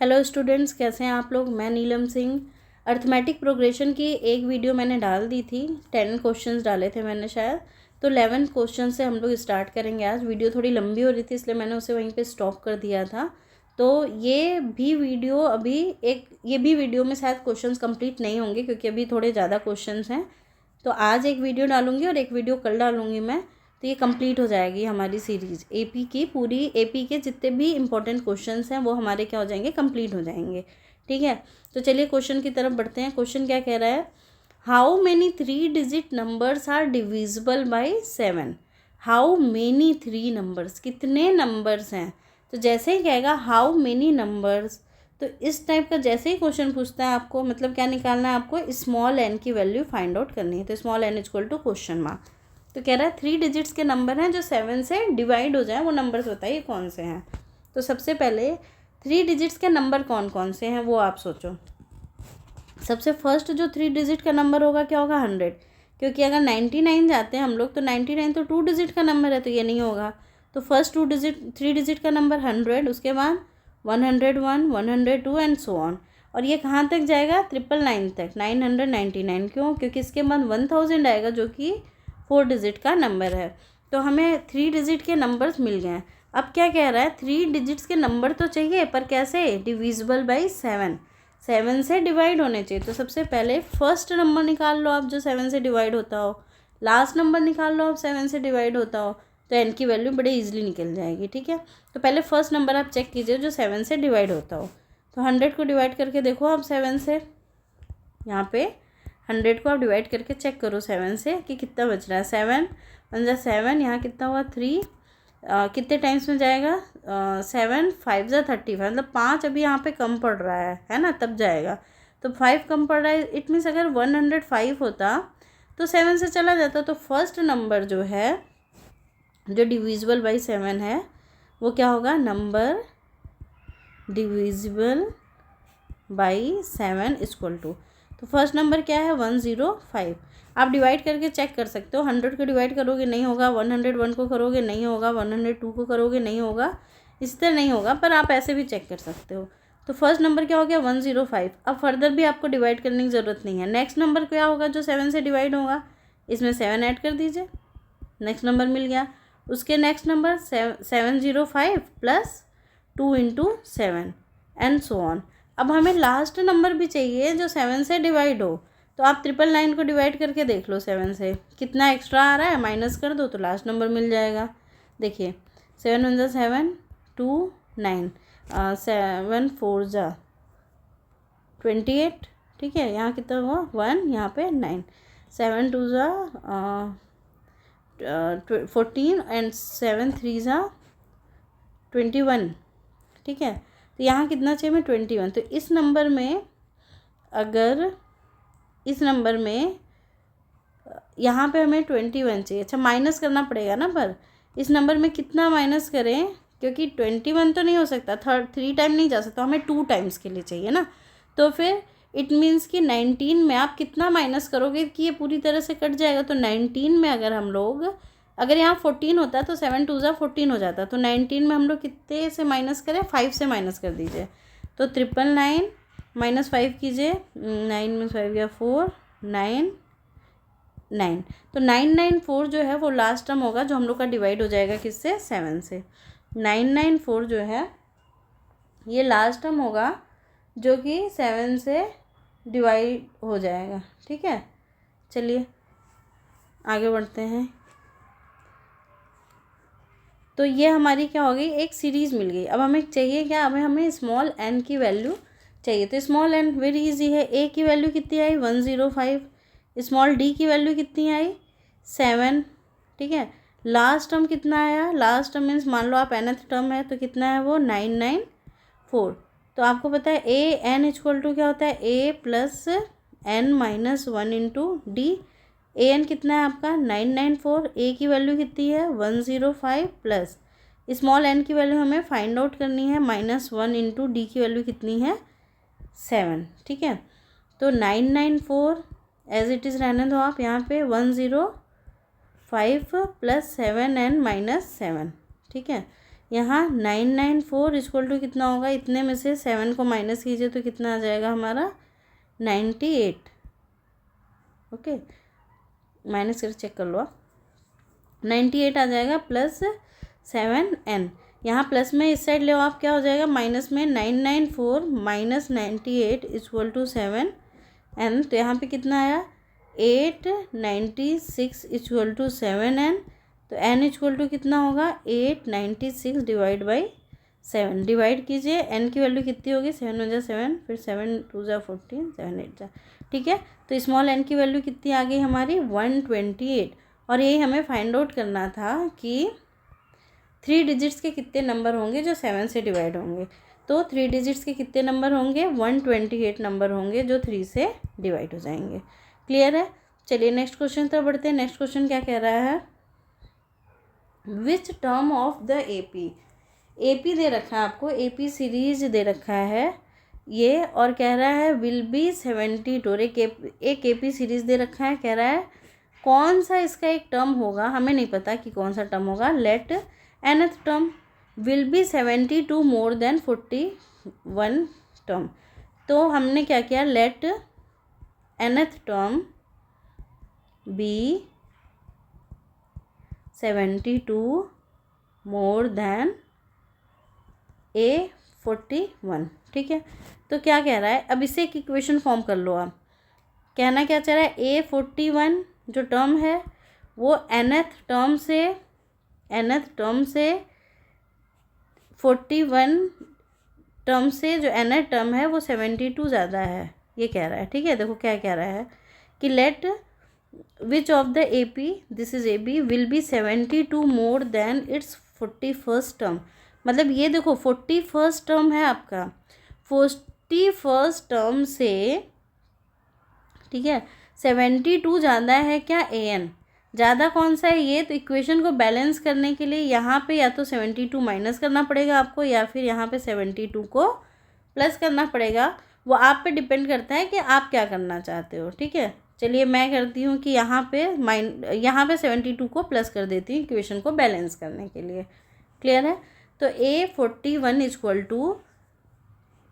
Hello students, कैसे हैं आप लोग। मैं नीलम सिंह। अर्थमेटिक प्रोग्रेशन की एक वीडियो मैंने डाल दी थी। 10 क्वेश्चंस डाले थे मैंने शायद, तो 11 क्वेश्चन से हम लोग स्टार्ट करेंगे आज। वीडियो थोड़ी लंबी हो रही थी इसलिए मैंने उसे वहीं पे स्टॉप कर दिया था। तो ये भी वीडियो में शायद क्वेश्चंस कंप्लीट नहीं होंगे क्योंकि अभी थोड़े ज़्यादा क्वेश्चंस हैं। तो आज एक वीडियो डालूंगी और एक वीडियो कल डालूंगी मैं। तो ये कंप्लीट हो जाएगी हमारी सीरीज़ एपी की। पूरी एपी के जितने भी इंपॉर्टेंट क्वेश्चंस हैं वो हमारे क्या हो जाएंगे, कंप्लीट हो जाएंगे। ठीक है, तो चलिए क्वेश्चन की तरफ बढ़ते हैं। क्वेश्चन क्या कह रहा है, how many 3 digit numbers are divisible by 7। How many 3 numbers, कितने नंबर्स हैं। तो जैसे ही कहेगा हाउ मेनी नंबर्स, तो इस टाइप का जैसे ही क्वेश्चन पूछता है आपको, मतलब क्या निकालना है आपको, स्मॉल एन की वैल्यू फाइंड आउट करनी है। तो small n equal to question mark. तो कह रहा है 3 डिजिट्स के नंबर हैं जो 7 से डिवाइड हो जाए, वो नंबर्स बताइए कौन से हैं। तो सबसे पहले 3 डिजिट्स के नंबर कौन कौन से हैं वो आप सोचो। सबसे फर्स्ट जो 3 डिजिट का नंबर होगा क्या होगा, 100। क्योंकि अगर 99 जाते हैं हम लोग तो 99 तो 2 डिजिट का नंबर है, तो ये नहीं होगा। तो फर्स्ट 3 डिजिट का नंबर 100, उसके बाद 101, 102 एंड सो ऑन। और ये कहाँ तक जाएगा, 999 तक, 999। क्यों, क्योंकि इसके बाद 1000 आएगा जो कि 4 डिजिट का नंबर है। तो हमें 3 डिजिट के नंबर्स मिल गए हैं। अब क्या कह रहा है, 3 डिजिट्स के नंबर तो चाहिए पर कैसे, डिविजिबल बाई 7 से डिवाइड होने चाहिए। तो सबसे पहले फर्स्ट नंबर निकाल लो आप जो 7 से डिवाइड होता हो, लास्ट नंबर निकाल लो आप 7 से डिवाइड होता हो, तो एन की वैल्यू बड़े इजीली निकल जाएगी। ठीक है, तो पहले फर्स्ट नंबर आप चेक कीजिए जो 7 से डिवाइड होता हो। तो 100 को डिवाइड करके देखो आप 7 से, यहाँ पे 100 को आप डिवाइड करके चेक करो 7 से कि कितना बच रहा है। 7 1 जा 7, यहाँ कितना हुआ 3, कितने टाइम्स में जाएगा, 7 5 जा 35, मतलब 5 अभी यहाँ पे कम पड़ रहा है ना, तब जाएगा। तो 5 कम पड़ रहा है, इट मीन्स अगर 105 होता तो 7 से चला जाता। तो फर्स्ट नंबर जो है जो डिविजिबल बाई 7 है वो क्या होगा, number divisible by 7 equal to, तो फर्स्ट नंबर क्या है 105। आप डिवाइड करके चेक कर सकते हो। 100 को डिवाइड करोगे नहीं होगा, 101 को करोगे नहीं होगा, 102 को करोगे नहीं होगा, इस तरह नहीं होगा, पर आप ऐसे भी चेक कर सकते हो। तो फर्स्ट नंबर क्या हो गया 105। अब फर्दर भी आपको डिवाइड करने की ज़रूरत नहीं है। नेक्स्ट नंबर क्या होगा जो 7 से डिवाइड होगा, इसमें 7 ऐड कर दीजिए, नेक्स्ट नंबर मिल गया। उसके next number 705 plus 2 into 7 and so on. अब हमें लास्ट नंबर भी चाहिए जो 7 से डिवाइड हो, तो आप 999 को डिवाइड करके देख लो 7 से कितना एक्स्ट्रा आ रहा है, माइनस कर दो तो लास्ट नंबर मिल जाएगा। देखिए 7 1 जा 7, 2 9, 7 4 जा 28। ठीक है, यहाँ कितना हुआ 1, यहाँ पे 9, 7 2 जा 14 एंड 7 3 जा 21। ठीक है, तो यहाँ कितना चाहिए मैं 21। तो इस नंबर में, अगर इस नंबर में यहाँ पे हमें 21 चाहिए, अच्छा माइनस करना पड़ेगा ना, पर इस नंबर में कितना माइनस करें, क्योंकि 21 तो नहीं हो सकता, 3 टाइम नहीं जा सकता, हमें 2 टाइम्स के लिए चाहिए ना। तो फिर इट मीन्स कि 19 में आप कितना माइनस करोगे कि ये पूरी तरह से कट जाएगा। तो 19 में अगर हम लोग, अगर यहाँ 14 होता तो 7 2 जा 14 हो जाता, तो 19 में हम लोग कितने से माइनस करें, 5 से माइनस कर दीजिए। तो 999 माइनस 5 कीजिए, 9 में 5 गया 4, 9 9। तो 994 जो है वो लास्ट टर्म होगा जो हम लोग का डिवाइड हो जाएगा किससे, 7 से। 994 जो है ये लास्ट टर्म होगा जो कि 7 से डिवाइड हो जाएगा। ठीक है, चलिए आगे बढ़ते हैं। तो ये हमारी क्या हो गई, एक सीरीज़ मिल गई। अब हमें चाहिए क्या, अब हमें स्मॉल एन की वैल्यू चाहिए। तो स्मॉल एन वेरी इजी है, ए की वैल्यू कितनी आई 105, स्मॉल डी की वैल्यू कितनी आई 7। ठीक है, लास्ट टर्म कितना आया, लास्ट टर्म मीन्स मान लो आप nth टर्म है तो कितना है वो 994। तो आपको पता है ए एन इक्वल टू क्या होता है, A plus N minus 1 into D. A N कितना है आपका 994, ए की वैल्यू कितनी है 105 प्लस स्मॉल एन की वैल्यू हमें फाइंड आउट करनी है -1 इंटू डी की वैल्यू कितनी है 7। ठीक है, तो 994 एज इट इज़ रहने दो आप, यहाँ पे 105 प्लस 7 एन माइनस 7। ठीक है, यहाँ 994 इक्वल टू कितना होगा, इतने में से 7 को माइनस कीजिए तो कितना आ जाएगा हमारा 98। ओके, माइनस कर चेक कर लो आप, 98 आ जाएगा प्लस 7n। यहाँ प्लस में इस साइड ले आओ आप, क्या हो जाएगा माइनस में 994 माइनस 98 इक्वल टू 7n। तो यहाँ पे कितना आया 896 इक्वल टू 7n। तो n इक्वल टू कितना होगा 896 डिवाइड बाई 7। डिवाइड कीजिए, n की वैल्यू कितनी होगी 7 × 7, फिर 7 2 × 14, 7 8 ठीक है। तो स्मॉल n की वैल्यू कितनी आ गई हमारी 128। और यही हमें फाइंड आउट करना था कि 3 डिजिट्स के कितने नंबर होंगे जो 7 से डिवाइड होंगे। तो 3 डिजिट्स के कितने नंबर होंगे 128 नंबर होंगे जो 3 से डिवाइड हो जाएंगे। क्लियर है। चलिए नेक्स्ट क्वेश्चन तरफ बढ़ते हैं। नेक्स्ट क्वेश्चन क्या कह रहा है, which term of the AP दे रखा है आपको, एपी सीरीज दे रखा है ये, और कह रहा है विल बी 72। एक एपी सीरीज दे रखा है, कह रहा है कौन सा इसका एक टर्म होगा, हमें नहीं पता कि कौन सा टर्म होगा। Let nth term will be 72 more than 41 term. तो हमने क्या किया, let nth term be 72 more than A41। ठीक है। तो क्या कह रहा है, अब इसे एक इक्वेशन फॉर्म कर लो आप। कहना क्या चाह रहा है, A41 जो टर्म है वो nth टर्म से 41 टर्म से जो nth टर्म है वो 72 ज़्यादा है, ये कह रहा है। ठीक है, देखो क्या कह रहा है कि let which of the AP, this is AB, will be 72 more than its 41st term. मतलब ये देखो 41st टर्म है आपका, 41st टर्म से, ठीक है, 72 ज़्यादा है क्या an, ज़्यादा कौन सा है ये। तो इक्वेशन को बैलेंस करने के लिए यहाँ पे या तो 72 माइनस करना पड़ेगा आपको, या फिर यहाँ पे 72 को प्लस करना पड़ेगा। वो आप पे डिपेंड करता है कि आप क्या करना चाहते हो। ठीक है, चलिए मैं करती हूँ कि यहाँ पे 72 को प्लस कर देती हूँ इक्वेशन को बैलेंस करने के लिए। क्लियर है। तो A41 equal to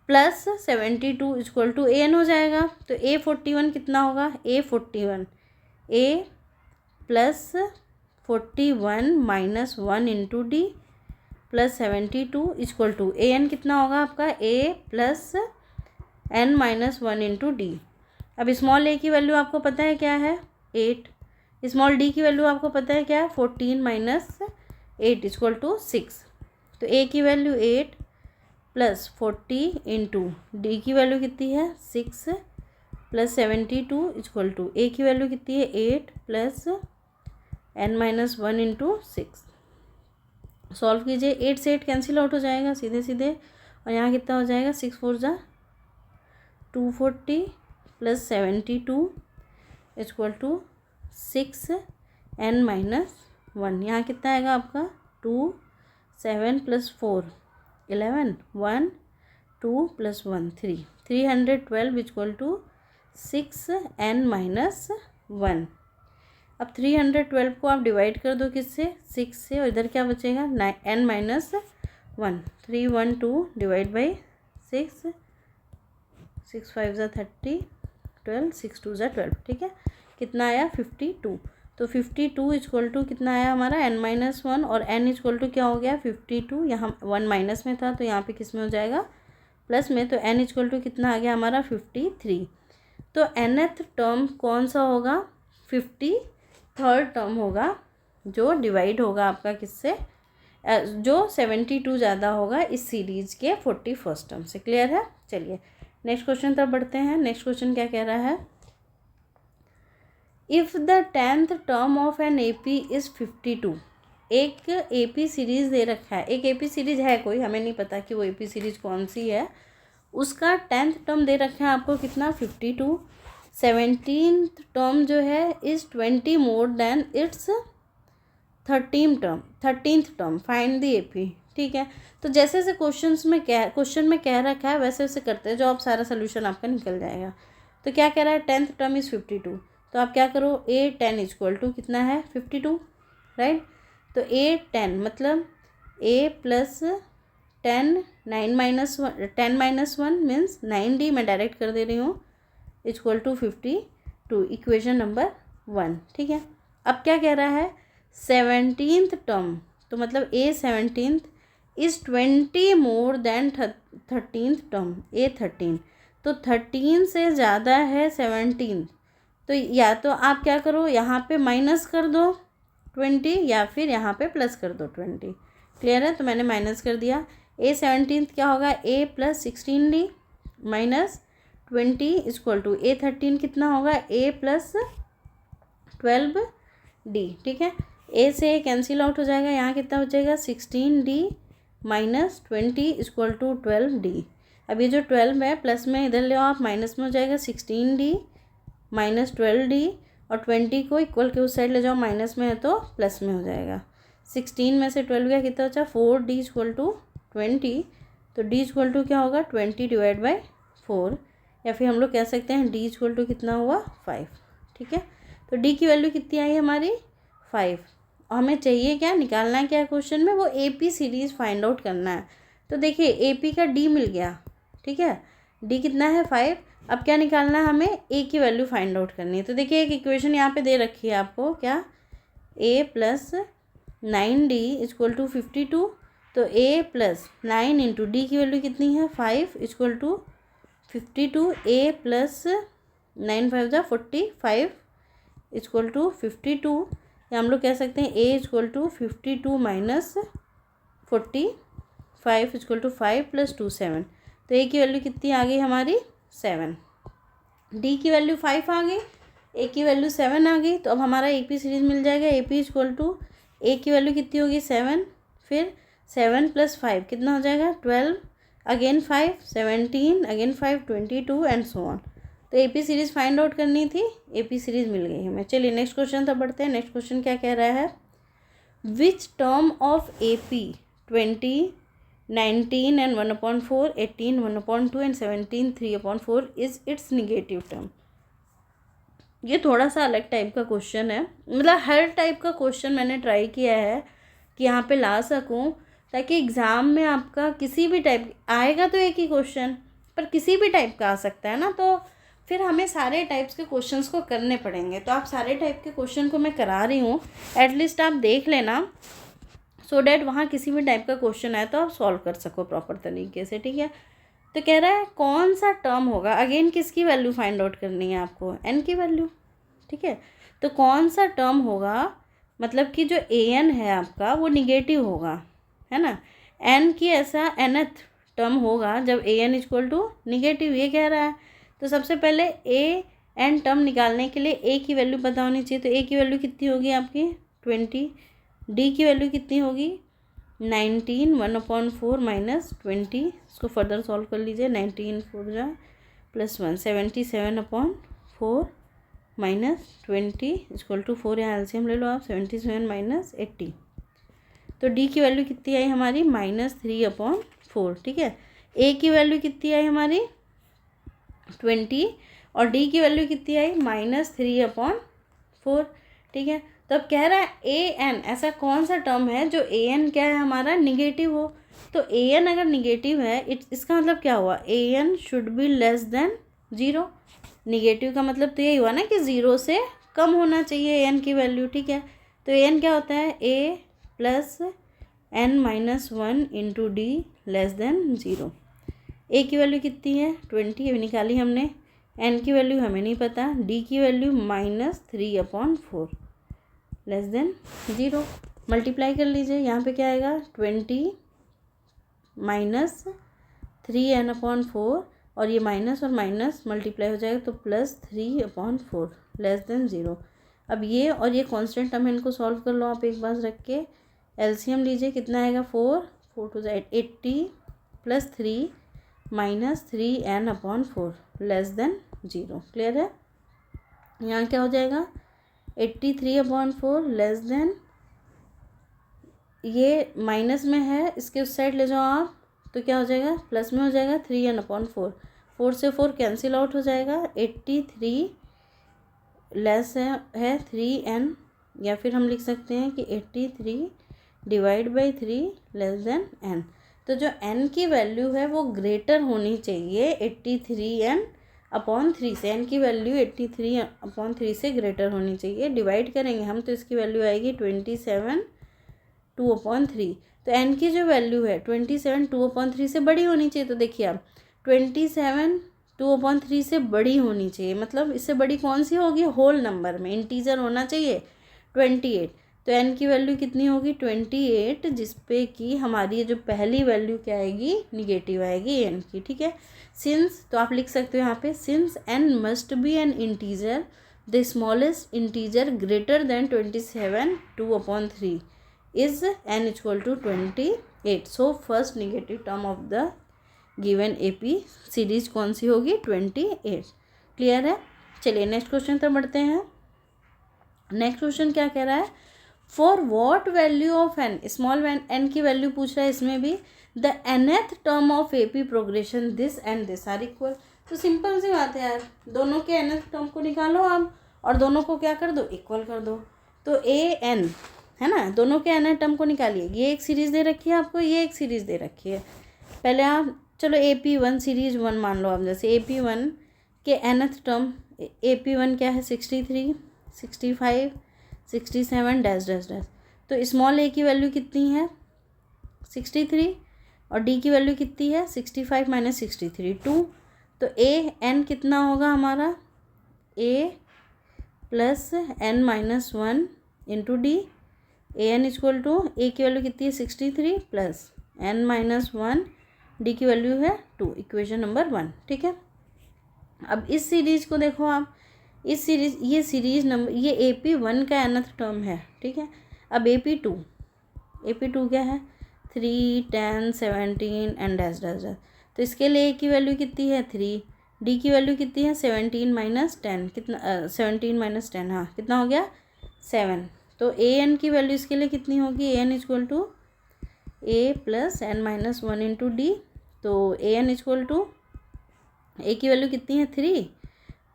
plus 72 equal to an हो जाएगा। तो A41 कितना होगा, A41 A plus 41 minus 1 into d plus 72 equal to an कितना होगा आपका A plus n minus 1 into d. अब स्मॉल a की वैल्यू आपको पता है क्या है 8, स्मॉल d की वैल्यू आपको पता है क्या है 14 माइनस 8 इक्वल टू 6। तो a की वैल्यू 8 प्लस 40 इंटू डी की वैल्यू कितनी है 6 प्लस 72 इक्वल टू a की वैल्यू कितनी है 8 plus n minus 1 into 6। Solve कीजिए, 8 से 8 कैंसिल आउट हो जाएगा सीधे सीधे, और यहाँ कितना हो जाएगा 6 4 जा 240 plus 72 equal to 6 n minus 1। यहाँ कितना आएगा आपका 2 7 plus 4 11 1 2 plus 1 3 312 equal to 6 n minus 1। अब 312 को आप डिवाइड कर दो किससे 6 से, और इधर क्या बचेगा n माइनस 1। 312 डिवाइड बाई 6 6 5 ज़ा 30 12 6 2 ज़ा 12। ठीक है, कितना आया 52। तो 52 इक्वल टू कितना आया हमारा n माइनस 1, और n इक्वल टू क्या हो गया 52, यहाँ 1 माइनस में था तो यहाँ पे किस में हो जाएगा प्लस में। तो n इक्वल टू कितना आ गया हमारा 53। तो nth टर्म कौन सा होगा 53rd टर्म होगा, जो डिवाइड होगा आपका किससे, जो 72 ज़्यादा होगा इस सीरीज के 41st टर्म से। क्लियर है। चलिए नेक्स्ट क्वेश्चन तब बढ़ते हैं। नेक्स्ट क्वेश्चन क्या कह रहा है, if the 10th term of an AP is 52। एक AP सीरीज़ दे रखा है, एक AP सीरीज है कोई, हमें नहीं पता कि वो AP सीरीज कौन सी है, उसका 10th टर्म दे रखा है आपको कितना 52। 17th टर्म जो है is 20 more than it's 13th term, find the AP। ठीक है, तो जैसे जैसे क्वेश्चन में कह रखा है वैसे वैसे करते हैं, जो आप सारा सोल्यूशन आपका निकल जाएगा। तो क्या कह रहा है 10th टर्म इज़ 52, तो आप क्या करो A10 इक्वल टू कितना है 52, राइट। तो A10 मतलब ए प्लस 10 10 - 1 मीन्स 9d, मैं डायरेक्ट कर दे रही हूँ, इक्वल टू 52, इक्वेशन नंबर 1। ठीक है, अब क्या कह रहा है, 17th टर्म, तो मतलब A 17th is 20 more than 13th term, A 13, तो 13 से ज़्यादा है 17, तो या तो आप क्या करो, यहाँ पे माइनस कर दो 20 या फिर यहाँ पे प्लस कर दो 20। क्लियर है, तो मैंने माइनस कर दिया। ए 17th क्या होगा, A plus 16d minus 20 equal to A 13 कितना होगा, ए प्लस 12d। ठीक है, ए से कैंसिल आउट हो जाएगा, यहाँ कितना बचेगा 16d minus 20 equal to 12d। अब ये जो 12 है प्लस में इधर ले आओ आप, माइनस में हो जाएगा 16d माइनस 12d, और 20 को इक्वल के उस साइड ले जाओ, माइनस में है तो प्लस में हो जाएगा। 16 में से 12 गया, कितना बचा 4d इक्वल टू 20, तो d इक्वल टू क्या होगा 20 डिवाइड बाई 4, या फिर हम लोग कह सकते हैं d इक्वल टू कितना हुआ 5। ठीक है, तो d की वैल्यू कितनी आई हमारी 5, और हमें चाहिए क्या, निकालना है क्या क्वेश्चन में, वो AP सीरीज़ फाइंड आउट करना है। तो देखिए AP का d मिल गया, ठीक है, d कितना है 5, अब क्या निकालना है हमें, a की वैल्यू फाइंड आउट करनी है। तो देखिए एक इक्वेशन यहाँ पे दे रखी है आपको, क्या, a plus 9d equal to 52, तो a प्लस 9 इंटू डी की वैल्यू कितनी है 5 इक्वल टू 52, a प्लस 9 5 जा 45 इक्वल टू 52, या हम लोग कह सकते हैं a equal to 52 minus 45 equal to 5 plus 2 7, तो a की वैल्यू कितनी आ गई हमारी 7, d की वैल्यू 5 आ गई, a की वैल्यू 7 आ गई, तो अब हमारा AP सीरीज मिल जाएगा। AP इक्वल टू a की वैल्यू कितनी होगी 7, फिर 7 प्लस 5 कितना हो जाएगा 12, again 5 17, again 5 22 and so on. तो AP सीरीज़ फाइंड आउट करनी थी, AP सीरीज़ मिल गई हमें। चलिए नेक्स्ट क्वेश्चन तक बढ़ते हैं। नेक्स्ट क्वेश्चन क्या कह रहा है, which term of AP 20 19 and 1/4 18 1/2 and 17 3/4 is it's negative term. ये थोड़ा सा अलग टाइप का क्वेश्चन है, मतलब हर टाइप का क्वेश्चन मैंने ट्राई किया है कि यहाँ पे ला सकूँ, ताकि एग्ज़ाम में आपका किसी भी टाइप आएगा तो एक ही क्वेश्चन, पर किसी भी टाइप का आ सकता है ना, तो फिर हमें सारे टाइप्स के क्वेश्चंस को करने पड़ेंगे। तो आप सारे टाइप के क्वेश्चन को मैं करा रही हूँ, एटलीस्ट आप देख लेना, सो डैट वहाँ किसी भी टाइप का क्वेश्चन आए तो आप सॉल्व कर सको प्रॉपर तरीके से। ठीक है, तो कह रहा है कौन सा टर्म होगा, अगेन किसकी वैल्यू फाइंड आउट करनी है आपको, n की वैल्यू। ठीक है, तो कौन सा टर्म होगा, मतलब कि जो an है आपका वो निगेटिव होगा, है ना, n की ऐसा nth टर्म होगा जब an इक्वल टू निगेटिव, ये कह रहा है। तो सबसे पहले an टर्म निकालने के लिए a की वैल्यू पता होनी चाहिए, तो a की वैल्यू कितनी होगी आपकी 20, d की वैल्यू कितनी होगी 19 1/4 माइनस 20, इसको फर्दर सॉल्व कर लीजिए, 19 4 जा प्लस 1 77/4 माइनस 20 इक्वल टू 4, यहाँ एलसीएम ले लो आप, 77 माइनस 80, तो d की वैल्यू कितनी आई हमारी -3/4। ठीक है, a की वैल्यू कितनी आई हमारी 20 और d की वैल्यू कितनी आई -3/4। ठीक है, तो अब कह रहा है an ऐसा कौन सा टर्म है जो an क्या है हमारा निगेटिव हो, तो an अगर निगेटिव है इसका मतलब क्या हुआ, an should be less than 0। Negative का मतलब तो यही हुआ ना कि 0 से कम होना चाहिए an की वैल्यू। ठीक है, तो an क्या होता है a plus n-1 into D less than 0। a की वैल्यू कितनी है 20 अभी निकाली हमने, n की वैल्यू हमें नहीं पता, d की वैल्यू -3/4 लेस देन 0। मल्टीप्लाई कर लीजिए, यहाँ पे क्या आएगा 20 माइनस 3n/4, और ये माइनस और माइनस मल्टीप्लाई हो जाएगा तो +3/4 लेस देन 0। अब ये और ये कांस्टेंट टर्म इनको सॉल्व कर लो आप एक बार रख के, एलसीएम लीजिए, कितना आएगा 4 4 to 80 plus 3 minus 3n/4 less than 0। Clear है, यहाँ क्या हो जाएगा 83/4 लेस देन, ये माइनस में है इसके उस साइड ले जाओ आप, तो क्या हो जाएगा प्लस में हो जाएगा 3n/4, 4 से 4 कैंसिल आउट हो जाएगा, 83 लेस है 3n, या फिर हम लिख सकते हैं कि 83 divide by 3 less than n। तो जो n की वैल्यू है वो ग्रेटर होनी चाहिए 83n अपॉन 3 से। n की वैल्यू 83 अपॉन 3 से ग्रेटर होनी चाहिए। डिवाइड करेंगे हम तो इसकी वैल्यू आएगी 27 2 अपॉन 3। तो n की जो वैल्यू है 27 2 अपॉन 3 से बड़ी होनी चाहिए। तो देखिए आप 27 2 अपॉन 3 से बड़ी होनी चाहिए, मतलब इससे बड़ी कौन सी होगी, होल नंबर में इंटीजर होना चाहिए 28। तो n की वैल्यू कितनी होगी 28, जिसपे कि हमारी जो पहली वैल्यू क्या आएगी, निगेटिव आएगी n की। ठीक है, सिंस, तो आप लिख सकते हो यहाँ पे since n must be an integer the smallest integer greater than 27 2 upon 3 is n equal to 28। So first negative term of the given AP series कौन सी होगी, 28। क्लियर है। चलिए नेक्स्ट क्वेश्चन तक बढ़ते हैं। नेक्स्ट क्वेश्चन क्या कह रहा है, for what value of n, small n की वैल्यू पूछ रहा है इसमें भी, the nth term of AP progression this and this are equal. तो सिंपल सी बात है यार, दोनों के nth टर्म को निकालो आप और दोनों को क्या कर दो, इक्वल कर दो। तो an है ना, दोनों के nth टर्म को निकालिए। ये एक सीरीज दे रखी है आपको, ये एक सीरीज दे रखी है। पहले आप चलो AP1 सीरीज 1 मान लो आप, जैसे AP1 के nth टर्म, AP1 क्या है 63 65 67 डैश डैश डैश। तो स्मॉल a की वैल्यू कितनी है 63 और d की वैल्यू कितनी है 65 माइनस 63 2। तो an कितना होगा हमारा, a plus n minus 1 into d. an equal to a की वैल्यू कितनी है 63 प्लस n माइनस 1, डी की वैल्यू है 2, इक्वेशन नंबर 1। ठीक है, अब इस सीरीज को देखो आप, इस सीरीज, ये सीरीज नंबर, ये AP1 का nth टर्म है। ठीक है, अब AP2 क्या है 3 10 17 एंड डैश डैश डैश। तो इसके लिए a की वैल्यू कितनी है 3, d की वैल्यू कितनी है 17 माइनस 10, कितना 17 माइनस 10, हाँ कितना हो गया 7। तो an की वैल्यू इसके लिए कितनी होगी, an equal to a plus n minus 1 into D. तो an इक्वल टू a की वैल्यू कितनी है 3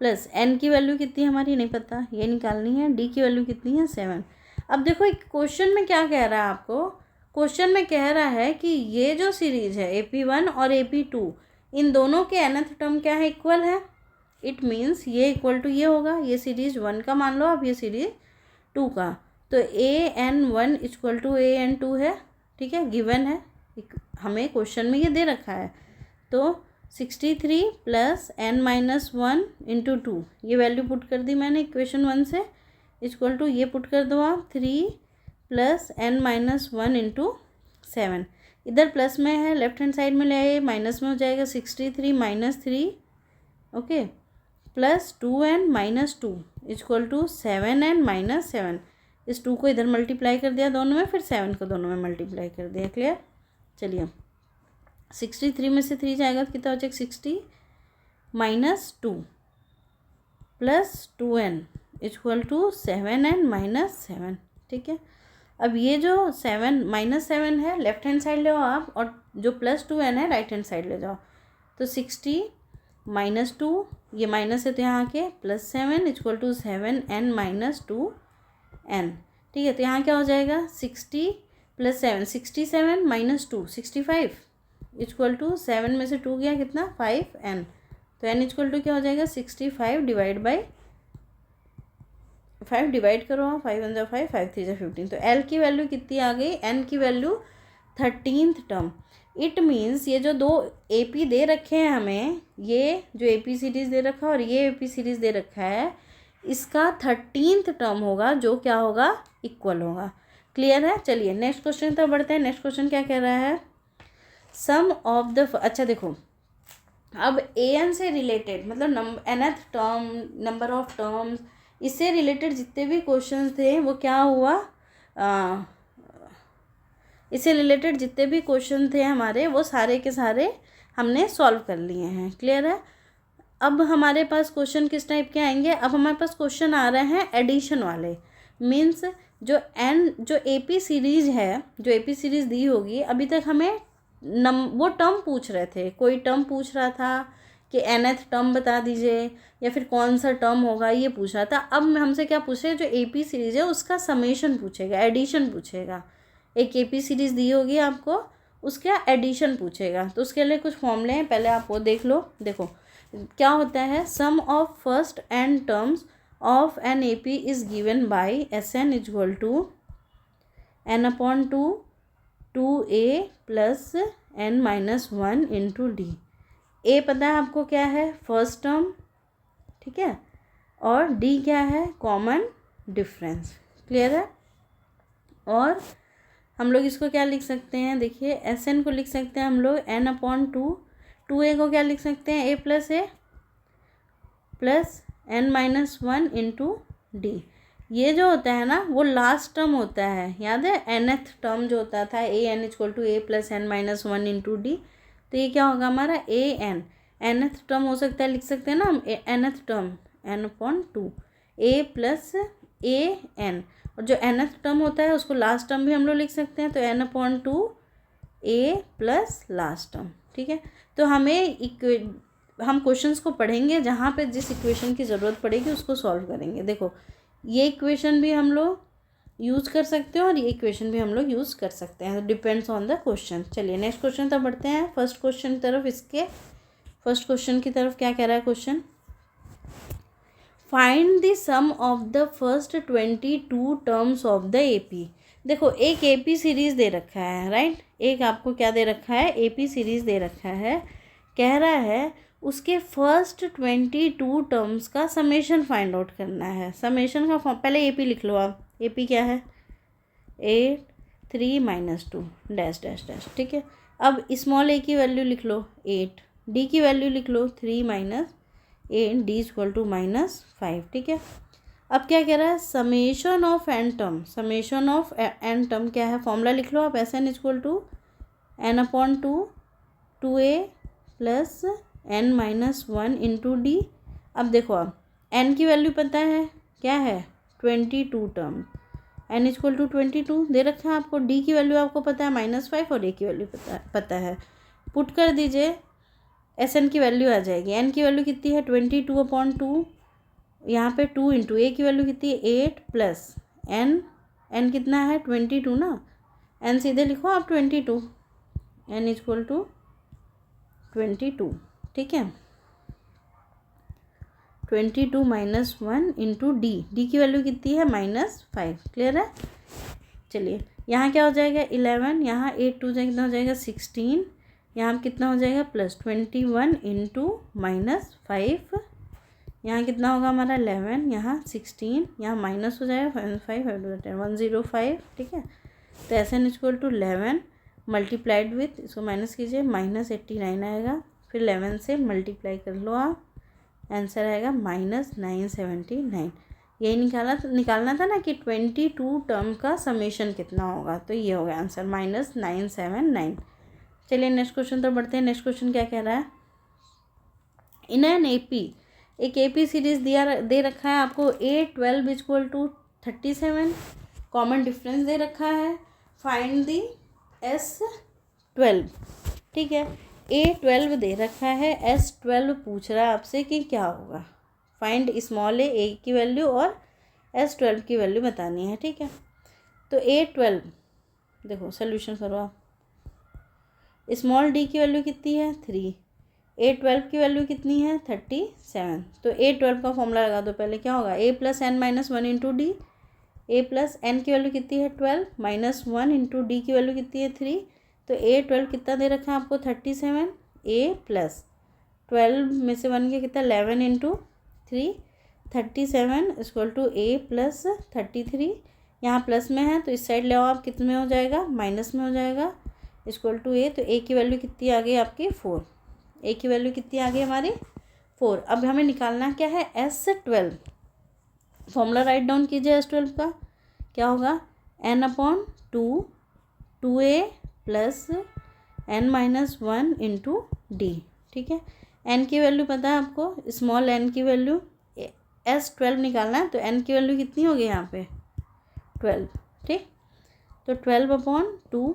प्लस n की वैल्यू कितनी है हमारी नहीं पता, ये निकालनी है। d की वैल्यू कितनी है 7। अब देखो एक क्वेश्चन में क्या कह रहा है आपको, क्वेश्चन में कह रहा है कि ये जो सीरीज है AP1 और AP2, इन दोनों के nth टर्म क्या है, इक्वल है। इट मीन्स ये इक्वल टू ये होगा, ये सीरीज 1 का मान लो आप, ये सीरीज 2 का। तो an1 इक्वल टू an2 है। ठीक है, गिवन है, हमें क्वेश्चन में ये दे रखा है। तो 63 प्लस n माइनस 1 इंटू 2, ये वैल्यू पुट कर दी मैंने इक्वेशन 1 से, इक्वल टू ये पुट कर दो आप 3 प्लस n माइनस 1 इंटू 7। इधर प्लस में है, लेफ्ट हैंड साइड में ले आए, माइनस में हो जाएगा 63 minus 3 okay plus 2n minus 2 equal to 7n minus 7। इस 2 को इधर मल्टीप्लाई कर दिया दोनों में, फिर 7 को दोनों में मल्टीप्लाई कर दिया। क्लियर। चलिए 63 में से 3 जाएगा तो कितना हो जाएगा 60 minus 2 plus 2n equal to 7n minus 7। ठीक है, अब ये जो 7 माइनस 7 है लेफ्ट हैंड साइड ले आओ आप, और जो प्लस 2n है राइट हैंड साइड ले जाओ। तो 60 माइनस 2, ये माइनस है तो यहाँ के plus 7 equal to 7n minus 2n। ठीक है, तो यहाँ क्या हो जाएगा 60 प्लस 7 67 माइनस 2 65 इक्वल टू 7 में से 2 गया कितना 5n। तो n इक्वल टू क्या हो जाएगा 65 डिवाइड बाई 5 डिवाइड करो, 5 1 5 5 3 15। तो l की वैल्यू कितनी आ गई, n की value 13th term. It means ये जो दो AP दे रखे हैं हमें, ये जो AP सीरीज दे रखा है और ये AP सीरीज दे रखा है, इसका 13th टर्म होगा जो क्या होगा, इक्वल होगा। क्लियर है। चलिए नेक्स्ट क्वेश्चन तक बढ़ते हैं। नेक्स्ट क्वेश्चन क्या कह रहा है, सम ऑफ द, अच्छा देखो अब an से रिलेटेड मतलब nth term, number of terms, इससे रिलेटेड जितने भी क्वेश्चंस थे वो क्या हुआ, इससे रिलेटेड जितने भी क्वेश्चन थे हमारे वो सारे के सारे हमने सॉल्व कर लिए हैं। क्लियर है। अब हमारे पास क्वेश्चन किस टाइप के आएंगे, अब हमारे पास क्वेश्चन आ रहे हैं एडिशन वाले। मीन्स जो AP सीरीज है, जो AP सीरीज दी होगी, अभी तक हमें वो टर्म पूछ रहे थे, कोई टर्म पूछ रहा था कि nth टर्म बता दीजिए या फिर कौन सा टर्म होगा, ये पूछ रहा था। अब हमसे क्या पूछे, जो AP सीरीज है उसका समेशन पूछेगा, एडिशन पूछेगा। एक एपी सीरीज़ दी होगी आपको, उसका एडिशन पूछेगा, तो उसके लिए कुछ फॉर्मूले हैं, पहले आप वो देख लो। देखो क्या होता है, sum of first N terms of an AP is given by S N equal to N upon two A plus N minus one into D. A पता है आपको क्या है, फर्स्ट टर्म, ठीक है, और डी क्या है, कॉमन डिफरेंस। क्लियर है। और हम लोग इसको क्या लिख सकते हैं, देखिए एस एन को लिख सकते हैं हम लोग एन अपॉन टू ए को क्या लिख सकते हैं, A plus N minus one into D. ये जो होता है ना वो लास्ट टर्म होता है, याद है, nth टर्म जो होता था A N equal to A plus N minus one into D. तो ये क्या होगा हमारा ए एन, nth टर्म हो सकता है, लिख सकते हैं ना हम nth term N upon two A plus A N, और जो nth टर्म होता है उसको लास्ट टर्म भी हम लोग लिख सकते हैं, तो एन अपॉन टू ए प्लस लास्ट टर्म। ठीक है, तो हम क्वेश्चंस को पढ़ेंगे, जहाँ पे जिस इक्वेशन की ज़रूरत पड़ेगी उसको सॉल्व करेंगे। देखो ये इक्वेशन भी हम लोग यूज़ कर सकते हैं और ये इक्वेशन भी हम लोग यूज़ कर सकते हैं, डिपेंड्स ऑन द क्वेश्चन। चलिए नेक्स्ट क्वेश्चन तक बढ़ते हैं, फर्स्ट क्वेश्चन की तरफ। इसके फर्स्ट क्वेश्चन की तरफ क्या कह रहा है question, find the sum of the first 22 terms of the AP. देखो एक एपी सीरीज़ दे रखा है, राइट, एक आपको क्या दे रखा है, एपी सीरीज़ दे रखा है, कह रहा है उसके फर्स्ट 22 टर्म्स का समेशन फाइंड आउट करना है। समेशन का फॉर्म, पहले एपी लिख लो आप, एपी क्या है 8 3 माइनस 2 डैश डैश डैश। ठीक है, अब स्मॉल ए की वैल्यू लिख लो 8, डी की वैल्यू लिख लो 3 minus 8, d equal to minus 5। ठीक है, अब क्या कह रहा है, summation of n term, summation of n term क्या है, फॉर्मूला लिख लो आप, S N equal to N upon two A plus N minus one into d. अब देखो आप एन की वैल्यू पता है क्या है 22 टर्म, एन इक्वल टू 22 दे रखा है आपको, डी की वैल्यू आपको पता है -5 और ए की वैल्यू पता है, पुट कर दीजिए, एस एन की वैल्यू आ जाएगी, एन की वैल्यू कितनी है 22 अपॉन 2, यहाँ पे 2 इंटू ए की वैल्यू कितनी है 8 प्लस एन कितना है 22 ना, एन सीधे लिखो आप 22, एन इक्वल टू 22। ठीक है, 22 माइनस 1 इंटू डी की वैल्यू कितनी है -5। क्लियर है। चलिए यहाँ क्या हो जाएगा 11, यहाँ 8 2 जाए कितना हो जाएगा 16, यहाँ कितना हो जाएगा +21 इंटू -5, यहाँ कितना होगा हमारा 11, यहाँ 16, यहाँ माइनस हो जाएगा 5 105। ठीक है, तो S N equal to 11 multiplied with, इसको माइनस कीजिए, -89 आएगा, फिर 11 से मल्टीप्लाई कर लो आप, आंसर आएगा -979। यही निकालना था ना कि 22 टर्म का समेशन कितना होगा, तो ये होगा आंसर -979। चलिए नेक्स्ट क्वेश्चन तो बढ़ते हैं। नेक्स्ट क्वेश्चन क्या कह रहा है, इन एन एपी, एक एपी सीरीज दे रखा है आपको, A12 equal to 37, common difference दे रखा है, फाइंड दी S12। ठीक है, A12 दे रखा है, S12 पूछ रहा है आपसे कि क्या होगा, फाइंड स्मॉल ए की वैल्यू और S12 की वैल्यू बतानी है। ठीक है, तो A12 देखो सोल्यूशन करो आप, स्मॉल डी की वैल्यू कितनी है 3, A12 की वैल्यू कितनी है 37, तो A12 का फॉर्मूला लगा दो पहले, क्या होगा A plus N minus one into D, a plus n की वैल्यू कितनी है 12 माइनस 1 इंटू डी की वैल्यू कितनी है 3, तो A12 कितना दे रखा है आपको 37, ए प्लस 12 में से 1 के कितना 11 into 3, 37 equal to A plus 33, यहाँ प्लस में है तो इस साइड ले आओ आप, कितने में हो जाएगा माइनस में हो जाएगा, इक्वल टू ए, तो ए की वैल्यू कितनी आ गई आपकी 4, ए की वैल्यू कितनी आ गई हमारी 4। अब हमें निकालना क्या है S12, फॉर्मूला राइट डाउन कीजिए S12 का, क्या होगा n अपॉन टू ए plus N minus 1 into D. ठीक है, n की वैल्यू पता है आपको, स्मॉल n की वैल्यू, S12 निकालना है, तो n की वैल्यू कितनी होगी यहाँ पे 12। ठीक, तो 12 अपॉन टू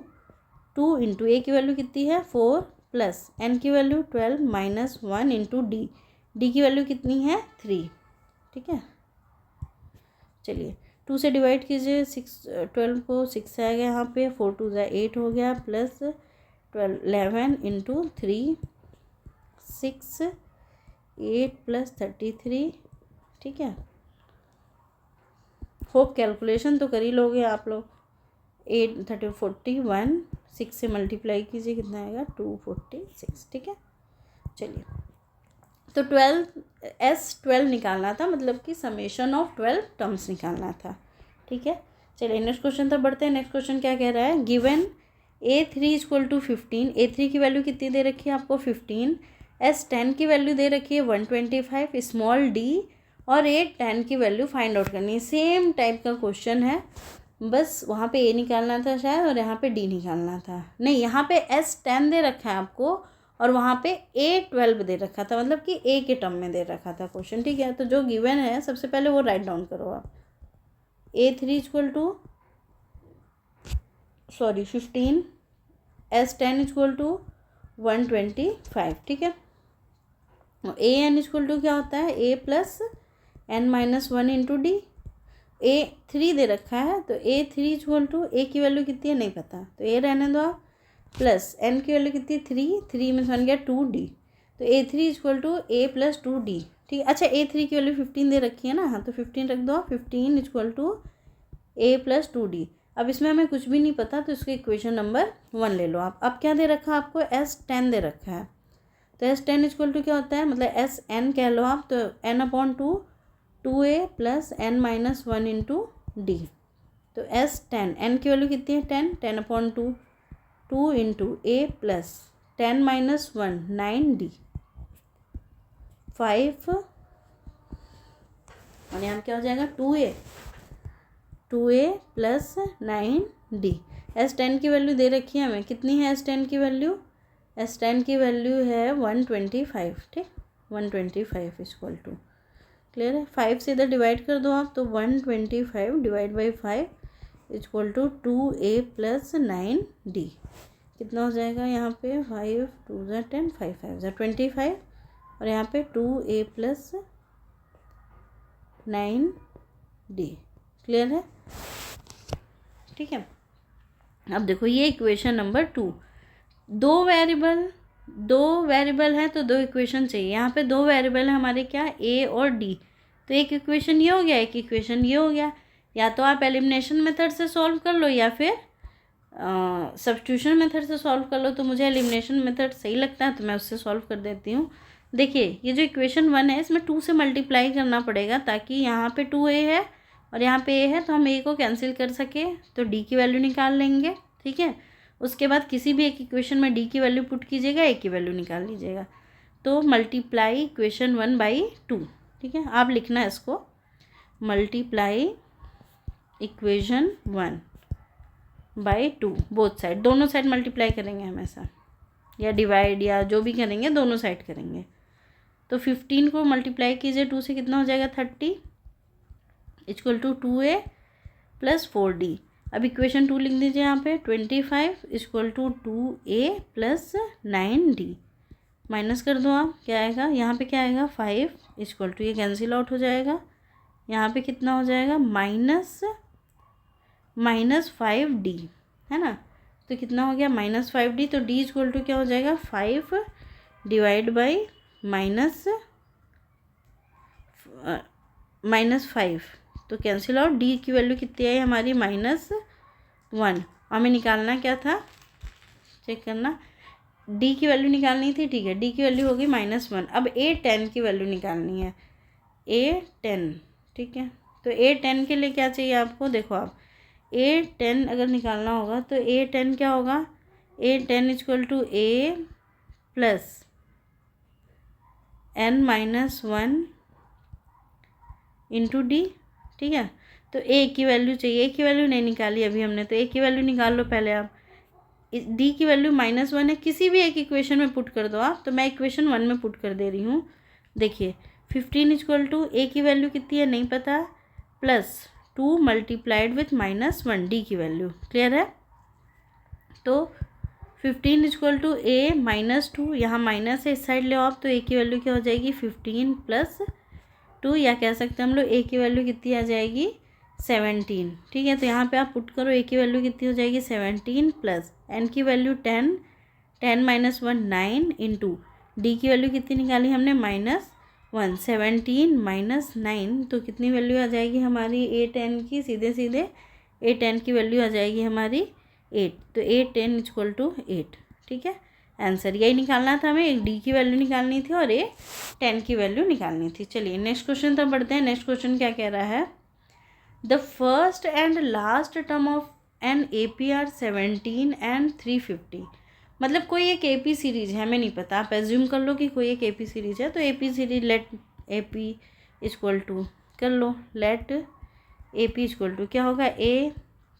इंटू ए की वैल्यू कितनी है 4 प्लस n की वैल्यू 12 माइनस 1 इंटू डी की वैल्यू कितनी है 3। ठीक है, चलिए 2 से डिवाइड कीजिए, 12 को 6 से आएगा यहाँ पे, 4 2 ज़ा 8 हो गया, प्लस 11 इंटू 3 6 8 प्लस 33, ठीक है। होप कैलकुलेशन तो कर ही लोगे आप लोग। 8 30 41, 6 से मल्टीप्लाई कीजिए, कितना आएगा 246, ठीक है। चलिए, तो 12 निकालना था, मतलब कि समेशन ऑफ 12 टर्म्स निकालना था, ठीक है। चलिए नेक्स्ट क्वेश्चन तक बढ़ते हैं। नेक्स्ट क्वेश्चन क्या कह रहा है, given A3 equal to 15, A3 की वैल्यू कितनी दे रखी है आपको 15, S10 की वैल्यू दे रखी है 125, स्मॉल d और A10 की वैल्यू फाइंड आउट करनी है। सेम टाइप का क्वेश्चन है, बस वहाँ पे A निकालना था शायद और यहाँ पे D निकालना था। नहीं, यहाँ पे S10 दे रखा है आपको और वहाँ पे A12 दे रखा था, मतलब कि A के टर्म में दे रखा था क्वेश्चन, ठीक है। तो जो गिवन है सबसे पहले वो राइट डाउन करो आप। A3 equal to 15, S10 equal to 125, ठीक है। AN इक्वल टू क्या होता है, A plus N minus 1 into D. A3 दे रखा है तो A3 इक्वल टू, A की वैल्यू कितनी है नहीं पता तो A रहने दो आप, प्लस N की वैल्यू कितनी है 3 में बन गया 2D, तो A3 equal to A plus 2D, ठीक है। अच्छा, A3 की वैल्यू 15 दे रखी है ना, हाँ तो 15 रख दो, 15 equal to A plus 2D। अब इसमें हमें कुछ भी नहीं पता तो इसको इक्वेशन नंबर 1 ले लो आप। अब क्या दे रखा है आपको, S10 दे रखा है, तो S10 इक्वल टू क्या होता है, मतलब SN कह लो आप, तो N/2 2A plus N minus 1 into D. तो S10, N की वैल्यू कितनी है 10, 10/2 2 into A plus 10 minus 1 9D 5, और यहाँ क्या हो जाएगा 2A प्लस 9D। S10 की वैल्यू दे रखी है हमें, कितनी है S10 की वैल्यू, S10 की वैल्यू है 125, ठीक, 125 इक्वल टू, क्लियर है। 5 से इधर डिवाइड कर दो आप, तो 125 divide by 5 equal to 2A plus 9D, कितना हो जाएगा यहाँ पे 5 2 ज़ा 10 5 5 ज़ा 25, और यहाँ पे 2A प्लस 9D, क्लियर है, ठीक है। अब देखो ये इक्वेशन नंबर 2, दो वेरिएबल है तो दो इक्वेशन चाहिए। यहाँ पे दो वेरिएबल है हमारे क्या, A और D, तो एक इक्वेशन ये हो गया, एक इक्वेशन ये हो गया। या तो आप एलिमिनेशन मेथड से सॉल्व कर लो या फिर सब्स्टिट्यूशन मेथड से सॉल्व कर लो। तो मुझे एलिमिनेशन मेथड सही लगता है तो मैं उससे सॉल्व कर देती हूँ। देखिए ये जो इक्वेशन 1 है इसमें 2 से मल्टीप्लाई करना पड़ेगा, ताकि यहाँ पे 2A है और यहाँ पे A है तो हम A को कैंसिल कर सके, तो D की वैल्यू निकाल लेंगे, ठीक है। उसके बाद किसी भी एक इक्वेशन में D की वैल्यू पुट कीजिएगा, A की वैल्यू निकाल लीजिएगा। तो मल्टीप्लाई इक्वेशन 1 बाई 2, ठीक है। आप लिखना है इसको, multiply equation 1 by 2, both side, दोनों साइड मल्टीप्लाई करेंगे हमेशा, या डिवाइड या जो भी करेंगे दोनों साइड करेंगे। तो 15 को मल्टीप्लाई कीजिए 2 से, कितना हो जाएगा 30 equal to 2A plus 4D। अब इक्वेशन 2 लिख दीजिए यहाँ पे, 25 equal to 2A plus 9D, minus कर दो आप, क्या आएगा यहाँ पे, क्या आएगा 5 इक्वल टू, ये कैंसिल आउट हो जाएगा, यहाँ पे कितना हो जाएगा माइनस 5D, है ना। तो कितना हो गया -5D, तो D इक्वल टू क्या हो जाएगा 5 डिवाइड बाई -5, तो कैंसिल आउट, D की वैल्यू कितनी आई हमारी -1। हमें निकालना क्या था, चेक करना, D की वैल्यू निकालनी थी, ठीक है। D की वैल्यू होगी -1। अब A10 की वैल्यू निकालनी है, A10, ठीक है। तो A10 के लिए क्या चाहिए आपको, देखो आप A10 अगर निकालना होगा तो A10 क्या होगा, A10 equal to A plus N minus 1 into D, ठीक है। तो A की वैल्यू चाहिए, A की वैल्यू नहीं निकाली अभी हमने, तो A की वैल्यू निकाल लो पहले आप। D की वैल्यू -1 है, किसी भी एक इक्वेशन में पुट कर दो आप, तो मैं इक्वेशन 1 में पुट कर दे रही हूँ। देखिए 15 इक्वल टू A की वैल्यू कितनी है नहीं पता, प्लस 2 मल्टीप्लाइड विथ -1 D की वैल्यू, क्लियर है। तो 15 इक्वल टू A माइनस 2, यहाँ माइनस है इस साइड ले आप, तो A की वैल्यू क्या हो जाएगी 15 प्लस 2, या कह सकते हैं हम लोग A की वैल्यू कितनी आ जाएगी 17, ठीक है। तो यहाँ पे आप पुट करो, ए की वैल्यू कितनी हो जाएगी 17 प्लस एन की वैल्यू 10, 10 माइनस 1 9 इंटू डी की वैल्यू कितनी निकाली हमने -1, 17 माइनस 9, तो कितनी वैल्यू आ जाएगी हमारी 8n की, सीधे सीधे 8n की वैल्यू आ जाएगी हमारी 8, तो 8n इक्वल टू 8, ठीक है। आंसर यही निकालना था हमें, एक डी की वैल्यू निकालनी थी और एक 10 की वैल्यू निकालनी थी। चलिए नेक्स्ट क्वेश्चन तक बढ़ते हैं। नेक्स्ट क्वेश्चन क्या कह रहा है, the first and last term of an AP are 17 and 350। मतलब कोई एक AP सीरीज है, हमें नहीं पता, आप एज्यूम कर लो कि कोई एक AP सीरीज है। तो AP series let AP equal to कर लो, लेट AP इक्वल टू क्या होगा, A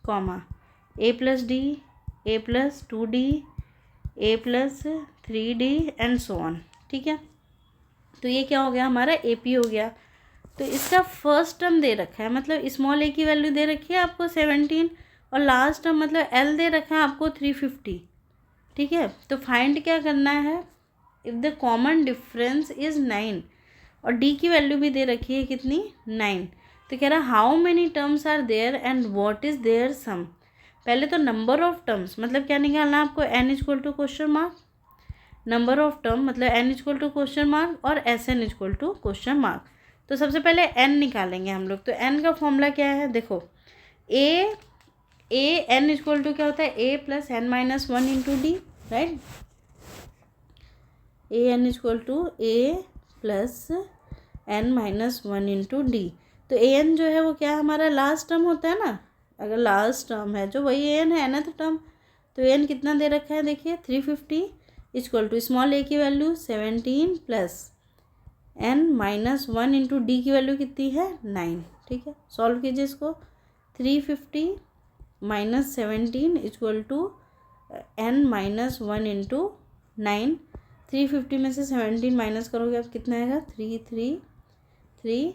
comma A plus d, A plus 2D, A plus 3D and so on, ठीक है। तो ये क्या हो गया हमारा AP हो गया। तो इसका फर्स्ट टर्म दे रखा है, मतलब स्मॉल a की वैल्यू दे रखी है आपको 17 और लास्ट टर्म मतलब L दे रखा है आपको 350, ठीक है। तो फाइंड क्या करना है, if the common difference is 9 और D की वैल्यू भी दे रखी है कितनी 9। तो कह रहा है how many terms are there and what is their sum. पहले तो नंबर ऑफ टर्म्स मतलब क्या निकालना है आपको, n equal to question mark, number of term मतलब n equal to question mark और SN equal to question mark. तो सबसे पहले n निकालेंगे हम लोग। तो n का फॉर्मूला क्या है, देखो n इक्वल टू क्या होता है, a plus n minus 1 into d, right. n equal to a plus n minus 1 into D. तो an जो है वो क्या है हमारा लास्ट टर्म होता है ना, अगर लास्ट टर्म है जो वही an है ना, तो टर्म, तो an कितना दे रखा है देखिए 350 इक्वल टू स्मॉल a की वैल्यू 17 plus n minus 1 into d की वैल्यू कितनी है 9, ठीक है। सॉल्व कीजिए इसको, 350 minus 17 equal to n minus 1 into 9। 350 में से 17 माइनस करोगे अब कितना आएगा 333,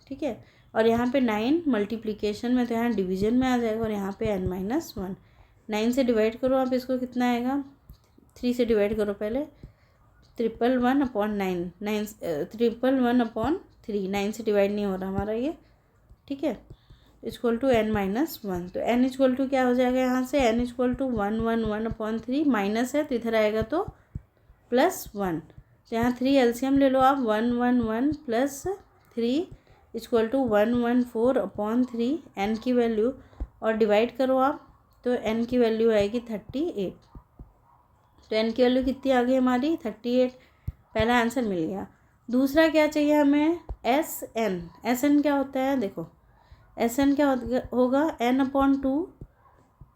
ठीक है। और यहाँ पे 9 मल्टीप्लिकेशन में, तो यहाँ डिवीजन में आ जाएगा और यहाँ पे n माइनस 1, 9 से डिवाइड करो आप इसको, कितना आएगा 3 से डिवाइड करो पहले, 111 अपॉन 9, 111 अपॉन 3, 9 से डिवाइड नहीं हो रहा हमारा ये, ठीक है। इक्वल टू n माइनस 1, तो n इक्वल टू क्या हो जाएगा यहाँ से, n equal to 111 upon 3, minus है तो इधर आएगा तो +1, तो यहाँ 3 LCM ले लो आप, 111 plus 3 equal to 114 upon 3, n की वैल्यू और डिवाइड करो आप, तो n की वैल्यू आएगी 38। तो n की वैल्यू कितनी आ गई हमारी 38, पहला आंसर मिल गया। दूसरा क्या चाहिए हमें, SN क्या होता है, देखो SN क्या होगा, n upon 2,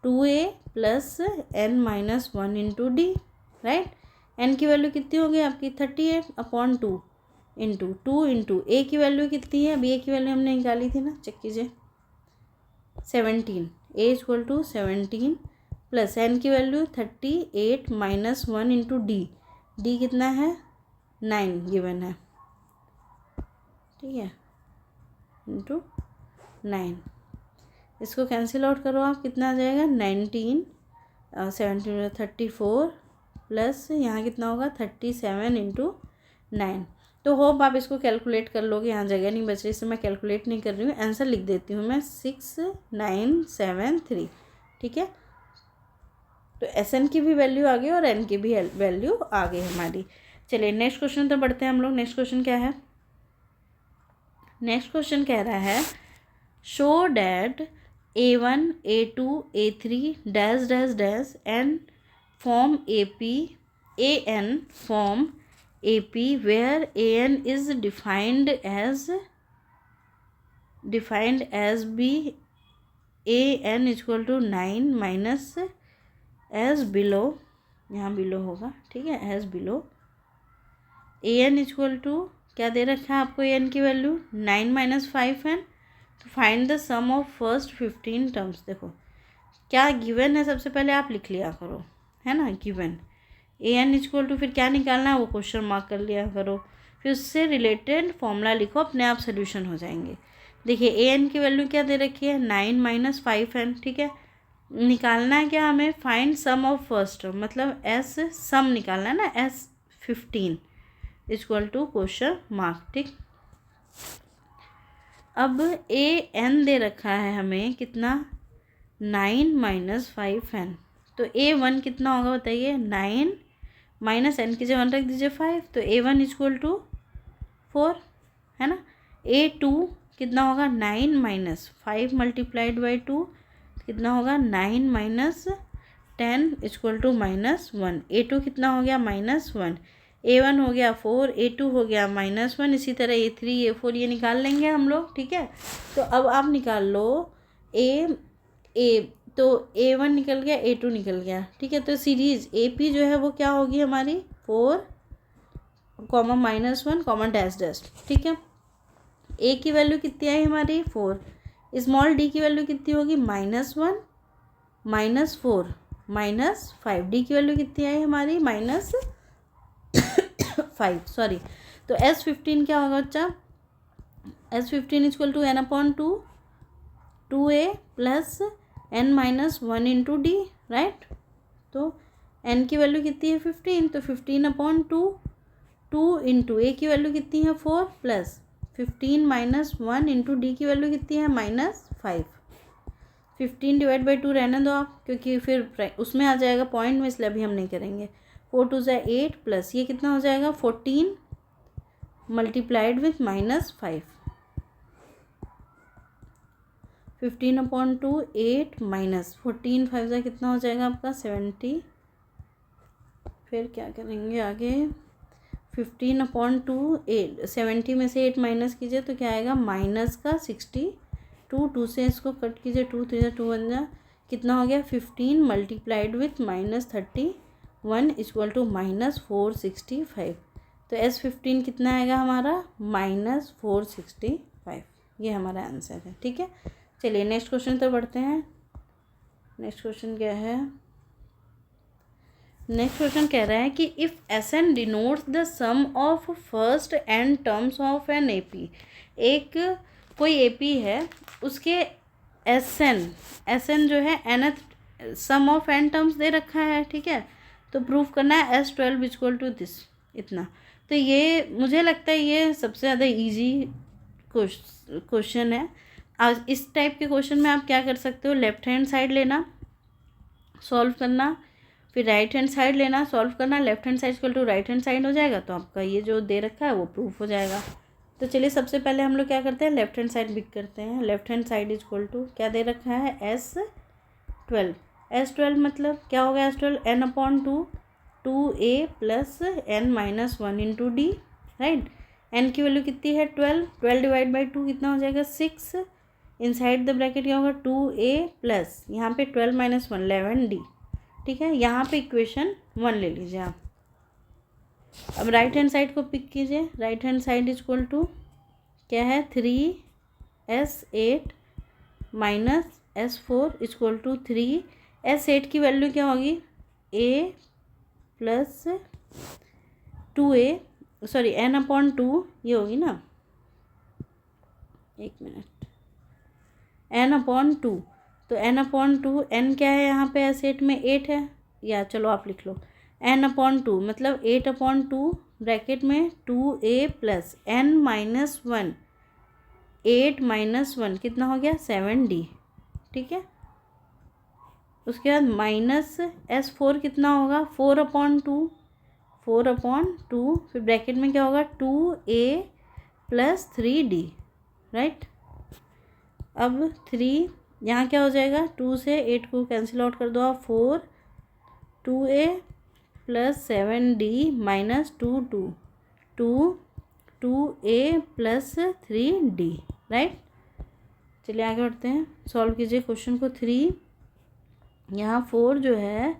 2a plus n minus 1 into d, right. n की वैल्यू कितनी होगी आपकी 38 अपॉन 2 इंटू a की वैल्यू कितनी है, अभी a की वैल्यू हमने निकाली थी ना, चेक कीजिए 17, a equal to 17 plus n की वैल्यू 38 माइनस 1 इंटू डी कितना है 9 गिवन है, ठीक है, इंटू 9, इसको कैंसिल आउट करो आप, कितना आ जाएगा 19, 17 34 प्लस यहाँ कितना होगा 37 इंटू 9। तो होप आप इसको कैलकुलेट कर लोगे, यहाँ जगह नहीं बच रही इससे मैं कैलकुलेट नहीं कर रही हूँ, आंसर लिख देती हूँ मैं 6973, ठीक है। तो SN की भी वैल्यू आ गई और n की भी वैल्यू आ गई हमारी। चलिए नेक्स्ट क्वेश्चन तो बढ़ते हैं हम लोग। नेक्स्ट क्वेश्चन क्या है, नेक्स्ट क्वेश्चन कह रहा है show that A1 A2 A3 dash dash dash and form AN form AP where AN is defined as B AN equal to 9 minus as below, यहाँ बिलो होगा, ठीक है, as below। AN equal to क्या दे रखा है आपको, AN की वैल्यू 9 माइनस 5n। तो find the sum of first 15 terms. देखो क्या गिवन है, सबसे पहले आप लिख लिया करो, है ना, गिवन AN इक्वल टू फिर क्या निकालना है वो क्वेश्चन मार्क कर लिया करो, फिर उससे रिलेटेड फॉर्मूला लिखो, अपने आप सोल्यूशन हो जाएंगे। देखिए AN की वैल्यू क्या दे रखी है 9 माइनस 5n, ठीक है। निकालना है क्या हमें, find sum of first term, मतलब S सम निकालना है ना, S15 equal to question mark, ठीक। अब ए एन दे रखा है हमें कितना 9 - 5n। तो A1 कितना होगा बताइए 9 माइनस एन की जगह 1 रख दीजिए 5, तो A1 इक्वल टू 4 है ना। A2 कितना होगा 9 - 5 मल्टीप्लाइड बाई 2 कितना होगा 9 - 10 इक्वल टू -1। A2 कितना हो गया -1। A1 हो गया 4, A2 हो गया -1। इसी तरह A3 A4 ये निकाल लेंगे हम लोग, ठीक है। तो अब आप निकाल लो तो A1 निकल गया, A2 निकल गया, ठीक है। तो सीरीज AP जो है वो क्या होगी हमारी 4, -1, डैश डैश, ठीक है। A की वैल्यू कितनी आई हमारी 4, स्मॉल d की वैल्यू कितनी होगी -1 -4 -5, d की वैल्यू कितनी आई हमारी -5, सॉरी। तो S15 क्या होगा बच्चा, S15 equal to n/2 2a plus n-1 into d, right. तो n की वैल्यू कितनी है 15, तो 15/2 2 इंटू ए की वैल्यू कितनी है 4 प्लस 15 - 1 इंटू डी की वैल्यू कितनी है -5। 15 डिवाइड बाई 2 रहने दो आप, क्योंकि फिर उसमें आ जाएगा पॉइंट में, इसलिए अभी हम नहीं करेंगे। 4 2 = 8 प्लस ये कितना हो जाएगा 14 मल्टीप्लाइड विथ -5। 15/2 8 माइनस 14 5 ज़ा कितना हो जाएगा आपका 70। फिर क्या करेंगे आगे, 15/2 8, 70 में से 8 माइनस कीजिए तो क्या आएगा -62। 2 से इसको कट कीजिए, 2 3 2 बन जा, कितना हो गया 15 मल्टीप्लाइड विथ -31 इक्वल टू -465। तो S15 कितना आएगा हमारा -465। ये हमारा आंसर है, ठीक है। चलिए नेक्स्ट क्वेश्चन तो बढ़ते हैं। नेक्स्ट क्वेश्चन क्या है, नेक्स्ट क्वेश्चन कह रहा है कि if SN denotes the sum of first n terms of an AP। एक कोई AP है, उसके SN जो है nth sum of n terms दे रखा है, ठीक है। तो प्रूफ करना है S12 इक्वल टू दिस, इतना। तो ये मुझे लगता है ये सबसे ज़्यादा इजी क्वेश्चन है। आज इस टाइप के क्वेश्चन में आप क्या कर सकते हो, लेफ्ट हैंड साइड लेना, सॉल्व करना, फिर राइट हैंड साइड लेना, सॉल्व करना, left hand side equal to right hand side हो जाएगा, तो आपका ये जो दे रखा है वो प्रूफ हो जाएगा। तो चलिए सबसे पहले हम लोग क्या करते हैं, लेफ्ट हैंड साइड पिक करते हैं। Left hand side equal to क्या दे रखा है S12 मतलब क्या होगा S12 n/2 2a plus n-1 into d, right. n की वैल्यू कितनी है 12 डिवाइड बाई 2 कितना हो जाएगा 6। इनसाइड द ब्रैकेट क्या होगा 2a प्लस यहाँ पे 12 - 1 11d, ठीक है। यहाँ पे इक्वेशन 1 ले लीजिए आप। अब राइट हैंड साइड को पिक कीजिए। Right hand side equal to क्या है 3s8 minus s4 equal to 3। s8 की वैल्यू क्या होगी a plus 2a, sorry n/2 ये होगी ना, एक मिनट, n/2। तो n/2 n क्या है यहाँ पे S8 में 8 है, या चलो आप लिख लो n/2 मतलब 8/2 ब्रैकेट में 2a प्लस n-1 8 - 1 कितना हो गया 7d, ठीक है। उसके बाद माइनस S4 कितना होगा 4/2 फिर ब्रैकेट में क्या होगा 2a प्लस 3d, राइट। अब 3 यहाँ क्या हो जाएगा 2 से 8 को कैंसिल आउट कर दो आप 4 2a plus 7d minus 2a plus 3d, right. चलिए आगे बढ़ते हैं, सॉल्व कीजिए क्वेश्चन को। 3 यहाँ 4 जो है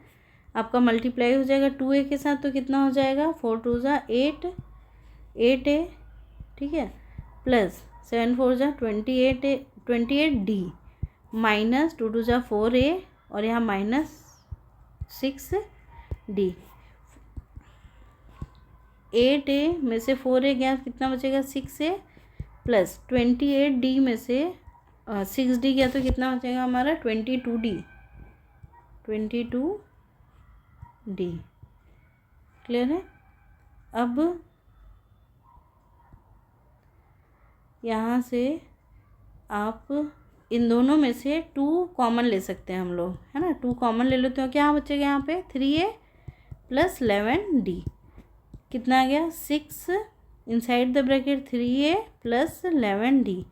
आपका मल्टीप्लाई हो जाएगा 2a के साथ, तो कितना हो जाएगा 4 2 = 8 8a, ठीक है, प्लस 7 4 = 28d माइनस 2 2 = 4a और यहाँ माइनस 6d। 8a में से 4a गया कितना बचेगा 6a प्लस 28d में से 6d गया तो कितना बचेगा हमारा 22d। क्लियर है। अब यहाँ से आप इन दोनों में से 2 कॉमन ले सकते हैं हम लोग, है ना। 2 कॉमन ले लेते हो, क्या बचेगा यहाँ पे 3a + 11d। कितना आ गया 6 inside the bracket 3a + 11d।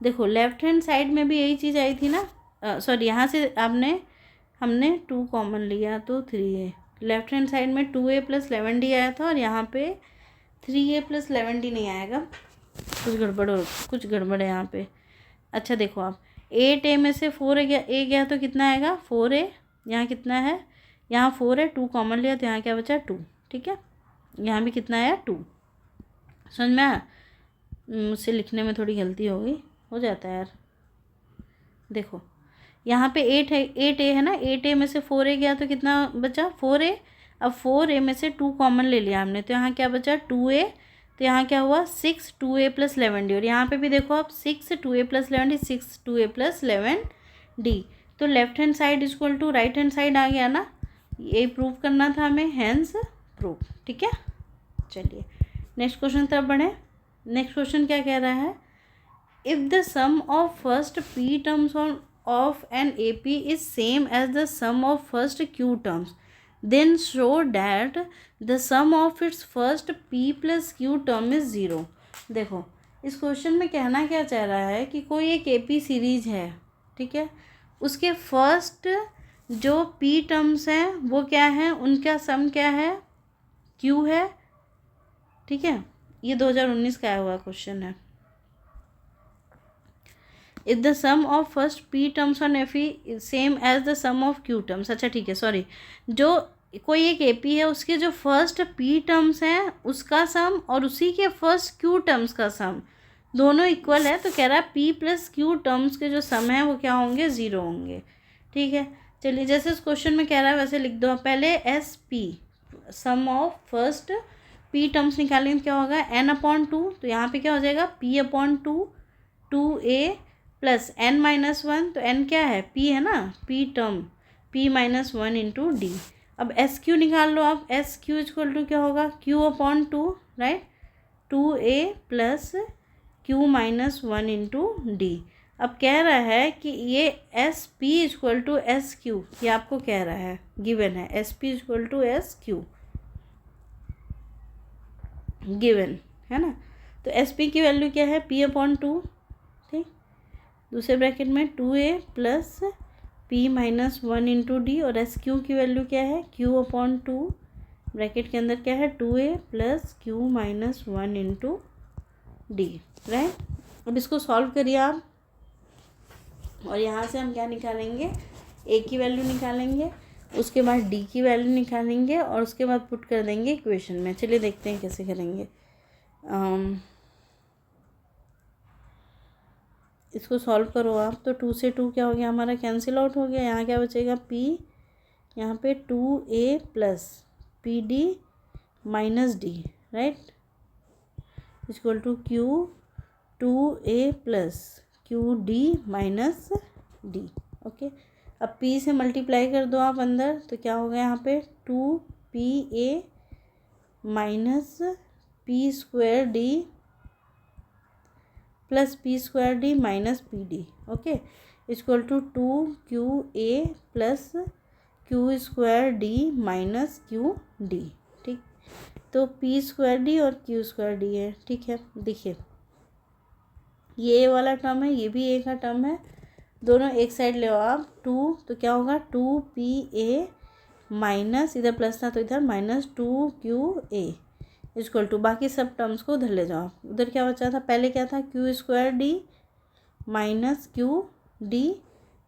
देखो लेफ्ट हैंड साइड में भी यही चीज़ आई थी ना, सॉरी यहाँ से हमने 2 कॉमन लिया तो 3a, लेफ्ट हैंड साइड में 2a + 11d आया था और यहाँ पे 3a + 11d नहीं आएगा, कुछ गड़बड़ है यहाँ पे। अच्छा देखो आप 8a में से 4a गया तो कितना आएगा 4a, यहाँ कितना है, यहाँ 4 है, 2 कॉमन लिया तो यहाँ क्या बचा 2, ठीक है। यहाँ भी कितना आया 2, समझ में आया। मुझसे लिखने में थोड़ी गलती हो जाता है यार। देखो यहाँ पे 8a है ना, 8a में से 4a गया तो कितना बचा 4a। अब 4a में से 2 कॉमन ले लिया हमने तो यहाँ क्या बचा 2a, तो यहाँ क्या हुआ 6 2a + 11d। और यहाँ पे भी देखो आप 6 2a + 11d, 6 2a + 11d। तो left hand side equal to right hand side आ गया ना, ये प्रूव करना था हमें, हैंस प्रूव, ठीक है। चलिए नेक्स्ट क्वेश्चन तरफ बढ़े। नेक्स्ट क्वेश्चन क्या कह रहा है, if the sum of first p terms of an AP is same as the sum of first Q terms, then show that the sum of its first P + Q term is 0। देखो इस question में कहना क्या चाह रहा है कि कोई एक AP सीरीज है, ठीक है, उसके फर्स्ट जो P टर्म्स हैं वो क्या है, उनका सम क्या है Q है, ठीक है। ये 2019 का आया हुआ क्वेश्चन है। If the sum of first p terms on f e same as the sum of q terms. अच्छा ठीक है, सॉरी, जो कोई एक AP है उसके जो फर्स्ट p टर्म्स हैं उसका सम और उसी के फर्स्ट q टर्म्स का सम दोनों इक्वल है, तो कह रहा है p + q टर्म्स के जो सम है वो क्या होंगे 0 होंगे, ठीक है। चलिए जैसे इस क्वेश्चन में कह रहा है वैसे लिख दो। पहले SP sum of first p terms निकालेंगे, क्या होगा n/2, तो यहाँ पे क्या हो जाएगा p/2 2a + n-1, तो n क्या है p है ना, p टर्म p - 1 × d। अब SQ निकाल लो आप, SQ = क्या होगा q/2, right, 2a + q - 1 × d। अब कह रहा है कि ये SP = SQ, ये आपको कह रहा है, गिवन है SP = SQ गिवन है ना। तो SP की वैल्यू क्या है p/2, ठीक, दूसरे ब्रैकेट में 2a + p - 1 × d। और SQ की वैल्यू क्या है q/2, ब्रैकेट के अंदर क्या है 2a + q - 1 × d, राइट। अब इसको सॉल्व करिए आप, और यहाँ से हम क्या निकालेंगे, a की वैल्यू निकालेंगे, उसके बाद d की वैल्यू निकालेंगे और उसके बाद पुट कर देंगे इक्वेशन में। चलिए देखते हैं कैसे करेंगे। इसको सॉल्व करो आप, तो 2 से 2 क्या हो गया हमारा कैंसिल आउट हो गया। यहाँ क्या बचेगा p, यहाँ पे 2a + pd - d, right, = q 2a + qd - d, okay. अब p से मल्टीप्लाई कर दो आप अंदर, तो क्या होगा यहाँ पे 2pa - p² d + p² d - pd, okay, = 2qa + q² d - qd, ठीक। तो p² d और q² d है, ठीक है। देखिए ये a वाला टर्म है, ये भी a का टर्म है, दोनों एक साइड ले आओ आप 2, तो क्या होगा 2pa माइनस, इधर प्लस था तो इधर -2qa = बाकी सब टर्म्स को उधर ले जाओ। उधर क्या बचा था, पहले क्या था q² d - qd,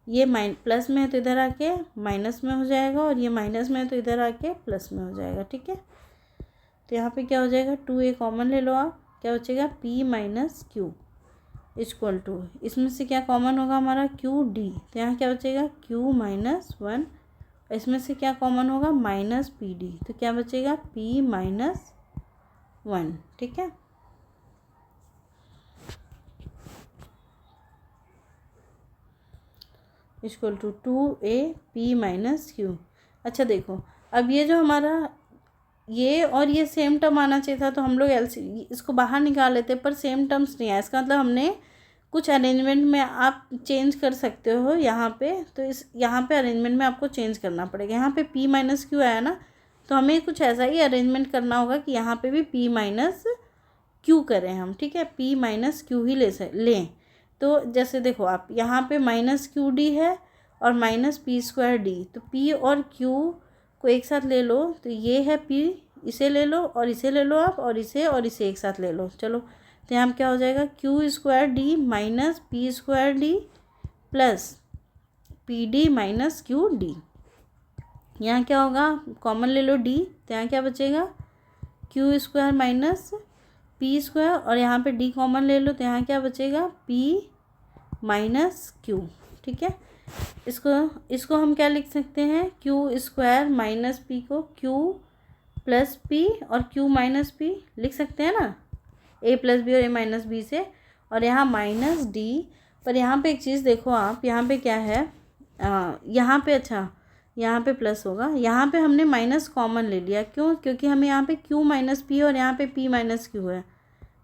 ये प्लस में है तो इधर आके माइनस में हो जाएगा, और ये माइनस में है तो इधर आके प्लस में हो जाएगा, ठीक है। तो यहाँ पे क्या हो जाएगा 2a कॉमन ले लो आप, क्या बचेगा p - q = इसमें से क्या कॉमन होगा हमारा qd, तो यहाँ क्या बचेगा q - 1, इसमें से क्या कॉमन होगा -pd, तो क्या बचेगा p - 1, ठीक है। = 2a p - q। अच्छा देखो अब ये जो हमारा ये और ये सेम टर्म आना चाहिए था, तो हम लोग इसको बाहर निकाल लेते, पर सेम टर्म्स नहीं आया, इसका मतलब हमने कुछ अरेंजमेंट में आप चेंज कर सकते हो यहाँ पे, तो इस यहाँ पे अरेंजमेंट में आपको चेंज करना पड़ेगा। यहाँ पे p माइनस क्यू आया ना, तो हमें कुछ ऐसा ही अरेंजमेंट करना होगा कि यहाँ पे भी p माइनस क्यू करें हम, ठीक है, p माइनस क्यू ही लें। तो जैसे देखो आप यहाँ पे माइनस क्यू डी है और माइनस पी स्क्वायर डी, तो p और q को एक साथ ले लो, तो ये है p, इसे ले लो और इसे ले लो आप, और इसे एक साथ ले लो। चलो, तो यहाँ क्या हो जाएगा, Q square D minus P square D plus P D minus Q D. यहाँ क्या होगा, कॉमन ले लो d, तो यहाँ क्या बचेगा, Q square minus P square, और यहाँ पे d कॉमन ले लो, तो यहाँ क्या बचेगा, p माइनस क्यू। ठीक है, इसको हम क्या लिख सकते हैं, क्यू स्क्वायर माइनस पी को q प्लस पी और q माइनस पी लिख सकते हैं ना, a प्लस बी और a माइनस बी से, और यहाँ माइनस d। पर यहाँ पे एक चीज़ देखो आप, यहाँ पे क्या है, यहाँ पे अच्छा यहाँ पे प्लस होगा, यहाँ पे हमने माइनस कॉमन ले लिया, क्यों, क्योंकि हमें यहाँ पे q माइनस पी और यहाँ पे p माइनस क्यू है,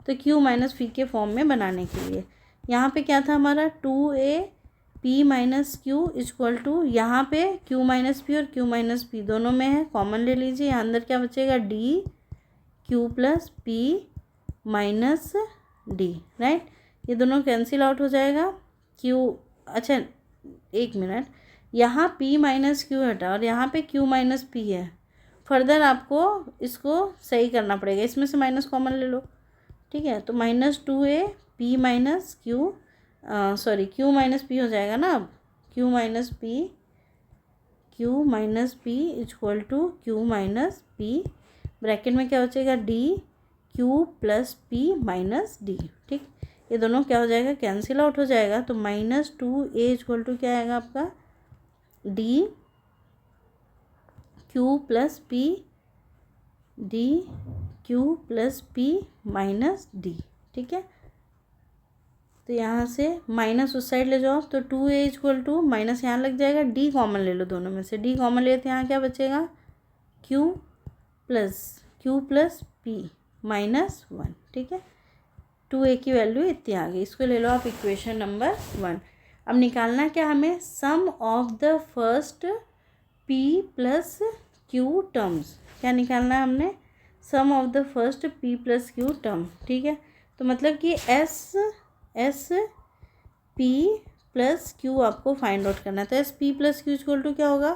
तो q माइनस पी के फॉर्म में बनाने के लिए यहाँ पे क्या था हमारा 2a p minus q equal to, यहाँ पे q माइनस पी और q माइनस पी दोनों में है, कॉमन ले लीजिए, यहाँ अंदर क्या बचेगा, d q plus p minus d, right. ये दोनों कैंसिल आउट हो जाएगा, q, अच्छा एक मिनट, यहाँ p माइनस क्यू हटा और यहाँ पे q माइनस पी है, फर्दर आपको इसको सही करना पड़ेगा, इसमें से माइनस कॉमन ले लो, ठीक है। तो minus 2a p minus q, sorry q minus p हो जाएगा ना, अब q minus p equal to q minus p, bracket में क्या बचेगा, d q plus p minus d, ठीक। ये दोनों क्या हो जाएगा, कैंसिल आउट हो जाएगा, तो माइनस 2a इक्वल टू क्या आएगा आपका, d q plus p minus d, ठीक है। तो यहाँ से माइनस उस साइड ले जाओ, तो 2a इक्वल टू माइनस यहाँ लग जाएगा, d कॉमन ले लो, दोनों में से d कॉमन ले तो यहाँ क्या बचेगा, q प्लस p माइनस 1, ठीक है। 2a की वैल्यू इतनी आ गई, इसको ले लो आप इक्वेशन नंबर 1। अब निकालना क्या हमें, sum of the first p plus q terms, क्या निकालना है हमने, sum of the first p plus q term, ठीक है। तो मतलब कि एस पी प्लस क्यू आपको फाइंड आउट करना है, तो S P plus Q equal to क्या होगा,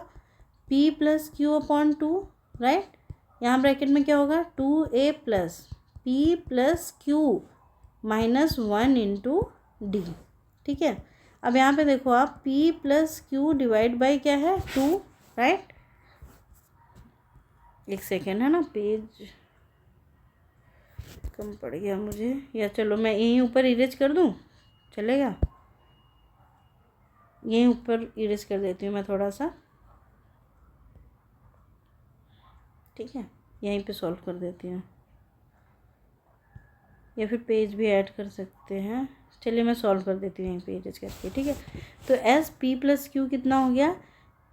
p plus Q upon 2, right. यहाँ ब्रैकेट में क्या होगा, 2a plus p plus Q minus 1 into D, ठीक है। अब यहाँ पे देखो आप, p plus Q divide by क्या है, 2, राइट। एक सेकेंड है ना, पेज कम पड़ गया मुझे, या चलो मैं यहीं ऊपर इरेज कर दूँ, चलेगा, यहीं ऊपर इरेज कर देती हूँ मैं थोड़ा सा, ठीक है, यहीं पे सॉल्व कर देती हूँ, या फिर पेज भी ऐड कर सकते हैं, चलिए मैं सॉल्व कर देती हूँ यहीं पे इरेज करके, ठीक है। तो एस पी प्लस क्यू कितना हो गया,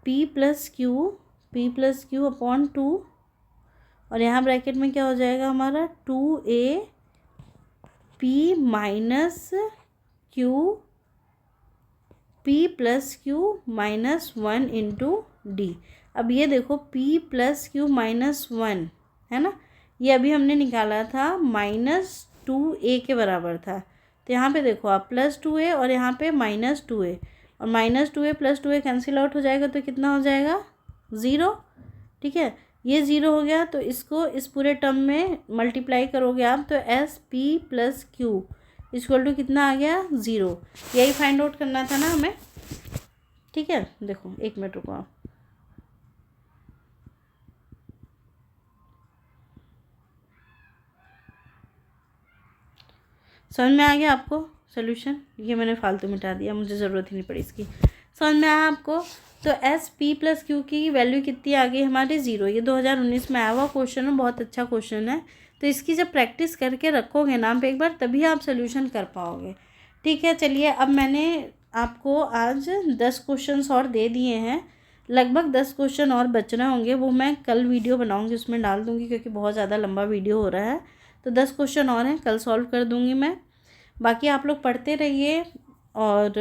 p प्लस क्यू अपॉन 2, और यहाँ ब्रैकेट में क्या हो जाएगा हमारा, 2a p minus Q p plus Q minus 1 into d. अब ये देखो p प्लस क्यू माइनस 1 है ना, ये अभी हमने निकाला था माइनस 2a के बराबर था, तो यहाँ पे देखो आप प्लस 2a और यहाँ पे माइनस 2a, और minus 2a plus 2a cancel out हो जाएगा, तो कितना हो जाएगा, 0, ठीक है। ये 0 हो गया, तो इसको इस पूरे टर्म में मल्टीप्लाई करोगे आप, तो S P plus Q equal to कितना आ गया, 0। यही फाइंड आउट करना था ना हमें, ठीक है। देखो एक मिनट रुको आप, समझ में आ गया आपको सोल्यूशन, ये मैंने फालतू मिटा दिया, मुझे ज़रूरत ही नहीं पड़ी इसकी, समझ में आया आपको। तो एस पी प्लस क्यू की वैल्यू कितनी आ गई हमारी, 0। ये 2019 में आया हुआ क्वेश्चन है, बहुत अच्छा क्वेश्चन है, तो इसकी जब प्रैक्टिस करके रखोगे ना आप एक बार, तभी आप सोल्यूशन कर पाओगे, ठीक है। चलिए, अब मैंने आपको आज 10 क्वेश्चन और दे दिए हैं, लगभग 10 क्वेश्चन और बच रहे होंगे, वो मैं कल वीडियो बनाऊँगी उसमें डाल दूँगी, क्योंकि बहुत ज़्यादा लंबा वीडियो हो रहा है। तो 10 क्वेश्चन और हैं, कल सॉल्व कर दूँगी मैं। बाकी आप लोग पढ़ते रहिए। और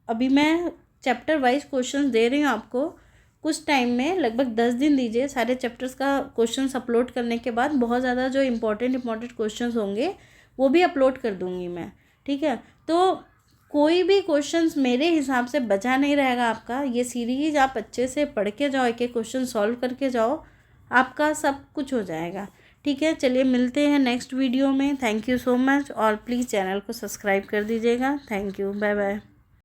अभी मैं चैप्टर वाइज क्वेश्चंस दे रही हूँ आपको। कुछ टाइम में, लगभग 10 दिन दीजिए, सारे चैप्टर्स का क्वेश्चंस अपलोड करने के बाद बहुत ज़्यादा जो इम्पोर्टेंट क्वेश्चंस होंगे वो भी अपलोड कर दूँगी मैं, ठीक है। तो कोई भी क्वेश्चंस मेरे हिसाब से बचा नहीं रहेगा आपका। ये सीरीज आप अच्छे से पढ़ के जाओ, एक एक क्वेश्चन सॉल्व करके जाओ, आपका सब कुछ हो जाएगा, ठीक है। चलिए मिलते हैं नेक्स्ट वीडियो में। थैंक यू सो मच, और प्लीज़ चैनल को सब्सक्राइब कर दीजिएगा। Thank you, bye bye.